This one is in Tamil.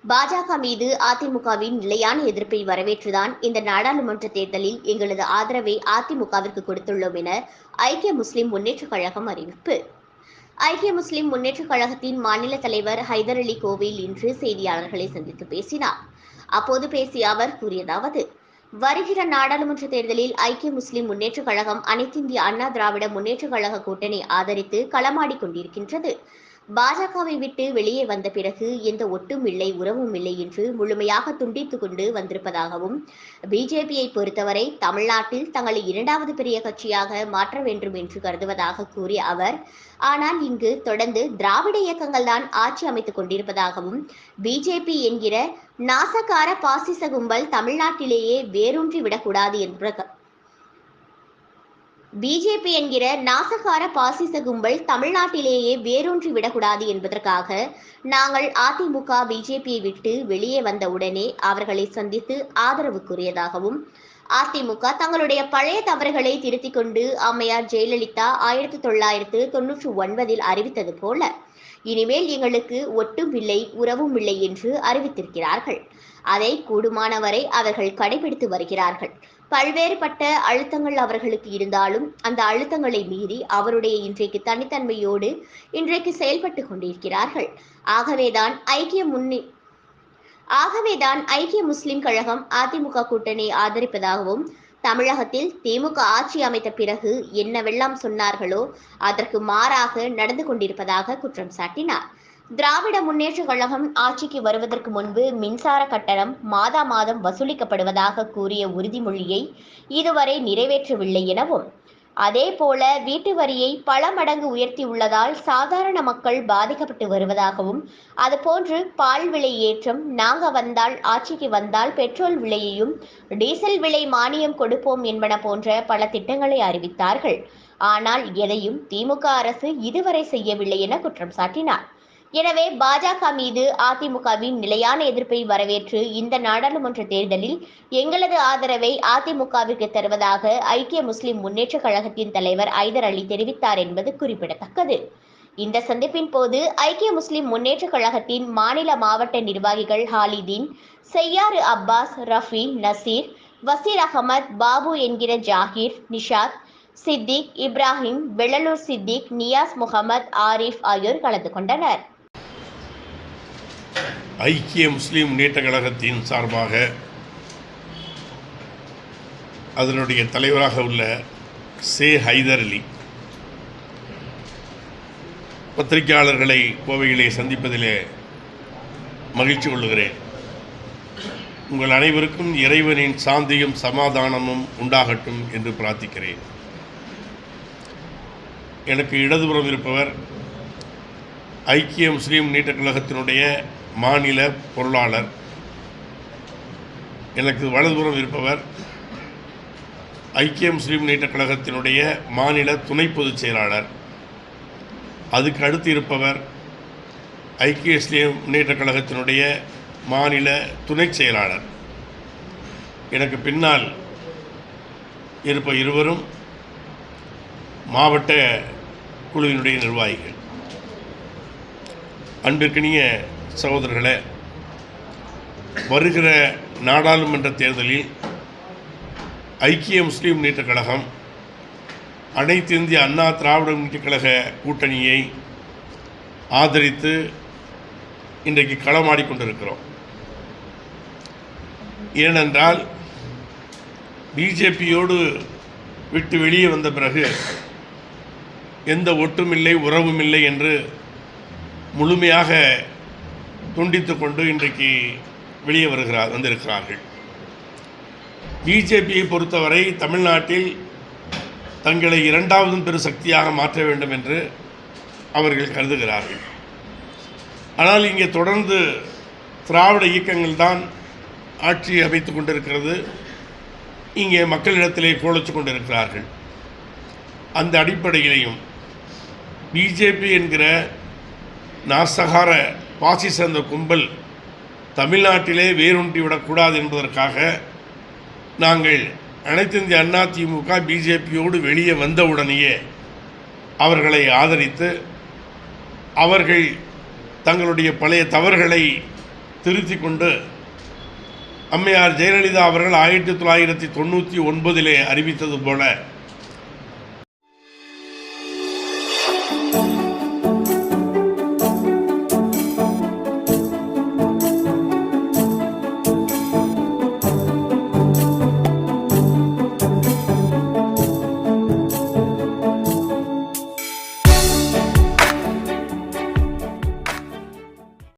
பாஜக மீது அதிமுகவின் நிலையான எதிர்ப்பை வரவேற்றுதான் இந்த நாடாளுமன்ற தேர்தலில் எங்களது ஆதரவை அதிமுகவிற்கு கொடுத்துள்ளோம் என ஐக்கிய முஸ்லிம் முன்னேற்றக் கழகம் அறிவிப்பு. ஐக்கிய முஸ்லிம் முன்னேற்றக் கழகத்தின் மாநில தலைவர் ஹைதர் அலி கோவில் இன்று செய்தியாளர்களை சந்தித்து பேசினார். அப்போது பேசிய அவர் கூறியதாவது: வருகிற நாடாளுமன்ற தேர்தலில் ஐக்கிய முஸ்லிம் முன்னேற்றக் கழகம் அனைத்திந்திய அண்ணா திராவிட முன்னேற்றக் கழக கூட்டணி ஆதரித்து களமாடிக் கொண்டிருக்கின்றது. பாஜகவை விட்டு வெளியே வந்த பிறகு எந்த ஒட்டும் இல்லை, உறவும் இல்லை என்று முழுமையாக துண்டித்துக் கொண்டு வந்திருப்பதாகவும், பிஜேபியை பொறுத்தவரை தமிழ்நாட்டில் தங்களை இரண்டாவது பெரிய கட்சியாக மாற்ற வேண்டும் என்று கருதுவதாக கூறிய அவர், ஆனால் இங்கு தொடர்ந்து திராவிட இயக்கங்கள் தான் ஆட்சி அமைத்துக் கொண்டிருப்பதாகவும், பிஜேபி என்கிற நாசகார பாசிச கும்பல் தமிழ்நாட்டிலேயே வேரூன்றி விடக்கூடாது என்ற பிஜேபி என்கிற நாசகார பாசிச கும்பல் தமிழ்நாட்டிலேயே வேரூன்றி விடக்கூடாது என்பதற்காக நாங்கள் அதிமுக பிஜேபியை விட்டு வெளியே வந்த உடனே அவர்களை சந்தித்து ஆதரவு கூறியதாகவும், அதிமுக தங்களுடைய பழைய தவறுகளை திருத்திக் கொண்டு அம்மையார் ஜெயலலிதா 1999 அறிவித்தது போல இனிமேல் எங்களுக்கு ஒட்டும் இல்லை, உறவும் இல்லை என்று அறிவித்திருக்கிறார்கள். அதை கூடுமானவரை அவர்கள் கடைபிடித்து வருகிறார்கள். பல்வேறுபட்ட அழுத்தங்கள் அவர்களுக்கு இருந்தாலும் அந்த அழுத்தங்களை மீறி அவருடைய இன்றைக்கு தனித்தன்மையோடு இன்றைக்கு செயல்பட்டு கொண்டிருக்கிறார்கள். ஆகவேதான் ஐக்கிய முஸ்லிம் கழகம் அதிமுக கூட்டணி ஆதரிப்பதாகவும், தமிழகத்தில் திமுக ஆட்சி அமைத்த பிறகு என்னவெல்லாம் சொன்னார்களோ அதற்கு மாறாக நடந்து கொண்டிருப்பதாக குற்றம் சாட்டினார். திராவிட முன்னேற்றக் கழகம் ஆட்சிக்கு வருவதற்கு முன்பு மின்சார கட்டணம் மாதம் வசூலிக்கப்படுவதாக கூறிய உறுதிமொழியை இதுவரை நிறைவேற்றவில்லை எனவும், அதேபோல வீட்டு வரியை பல மடங்கு உயர்த்தியுள்ளதால் சாதாரண மக்கள் பாதிக்கப்பட்டு வருவதாகவும், அதுபோன்று பால் விலை ஏற்றம், ஆட்சிக்கு வந்தால் பெட்ரோல் விலையையும் டீசல் விலை மானியம் கொடுப்போம் என்பன போன்ற பல திட்டங்களை அறிவித்தார்கள். ஆனால் எதையும் திமுக அரசு இதுவரை செய்யவில்லை என குற்றம் சாட்டினார். எனவே பாஜக மீது அதிமுகவின் நிலையான எதிர்ப்பை வரவேற்று இந்த நாடாளுமன்ற தேர்தலில் எங்களது ஆதரவை அதிமுகவிற்கு தருவதாக ஐக்கிய முஸ்லிம் முன்னேற்றக் கழகத்தின் தலைவர் ஹைதர் அலி தெரிவித்தார் என்பது குறிப்பிடத்தக்கது. இந்த சந்திப்பின் போது ஐக்கிய முஸ்லிம் முன்னேற்றக் கழகத்தின் மாநில மாவட்ட நிர்வாகிகள் ஹாலிதீன், செய்யாறு அப்பாஸ், ரஃபி, நசீர், வசீர் அகமது, பாபு என்கிற ஜாகிர், நிஷாத், சித்திக், இப்ராஹிம், வெள்ளலூர் சித்திக், நியாஸ் முகமது, ஆரிஃப் ஆகியோர் கலந்து கொண்டனர். ஐக்கிய முஸ்லீம் முன்னேற்றக் கழகத்தின் சார்பாக அதனுடைய தலைவராக உள்ள ஹைதர் அலி பத்திரிகையாளர்களை கோவையிலே சந்திப்பதிலே மகிழ்ச்சி கொள்கிறேன். உங்கள் அனைவருக்கும் இறைவனின் சாந்தியும் சமாதானமும் உண்டாகட்டும் என்று பிரார்த்திக்கிறேன். எனக்கு இடதுபுறம் இருப்பவர் ஐக்கிய முஸ்லீம் முன்னேற்றக் கழகத்தினுடைய மாநில பொருளாளர், எனக்கு வலதுபுறம் இருப்பவர் ஐக்கிய முஸ்லீம் முன்னேற்றக் கழகத்தினுடைய மாநில துணை பொதுச் செயலாளர், அதுக்கு அடுத்து இருப்பவர் ஐக்கிய முஸ்லீம் முன்னேற்றக் கழகத்தினுடைய மாநில துணை செயலாளர், எனக்கு பின்னால் இருப்ப இருவரும் மாவட்ட குழுவினுடைய நிர்வாகிகள். அன்பிற்கினிய சகோதரர்களே, வருகிற நாடாளுமன்ற தேர்தலில் ஐக்கிய முஸ்லீம் முன்னேற்றக் கழகம் அனைத்து இந்திய அண்ணா திராவிட முன்னேற்றக் கழக கூட்டணியை ஆதரித்து இன்றைக்கு களமாடிக்கொண்டிருக்கிறோம். ஏனென்றால் பிஜேபியோடு விட்டு வெளியே வந்த பிறகு எந்த ஒட்டுமில்லை, உறவுமில்லை என்று முழுமையாக துண்டித்து கொண்டு இன்றைக்கு வெளியே வந்திருக்கிறார்கள். பிஜேபியை பொறுத்தவரை தமிழ்நாட்டில் தங்களை இரண்டாவது பெரு சக்தியாக மாற்ற வேண்டும் என்று அவர்கள் கருதுகிறார்கள். ஆனால் இங்கே தொடர்ந்து திராவிட இயக்கங்கள் தான் ஆட்சி அமைத்து கொண்டிருக்கிறது. இங்கே மக்களிடத்திலே கோலச்சு கொண்டிருக்கிறார்கள். அந்த அடிப்படையிலையும் பிஜேபி என்கிற நாசகார பாசிச அந்த கும்பல் தமிழ்நாட்டிலே வேரூன்றி விடக்கூடாது என்பதற்காக நாங்கள் அனைத்து இந்திய அண்ணா திமுக பிஜேபியோடு வெளியே வந்தவுடனேயே அவர்களை ஆதரித்து அவர்கள் தங்களுடைய பழைய தவறுகளை திருத்தி கொண்டு அம்மையார் ஜெயலலிதா அவர்கள் 1999 அறிவித்தது போல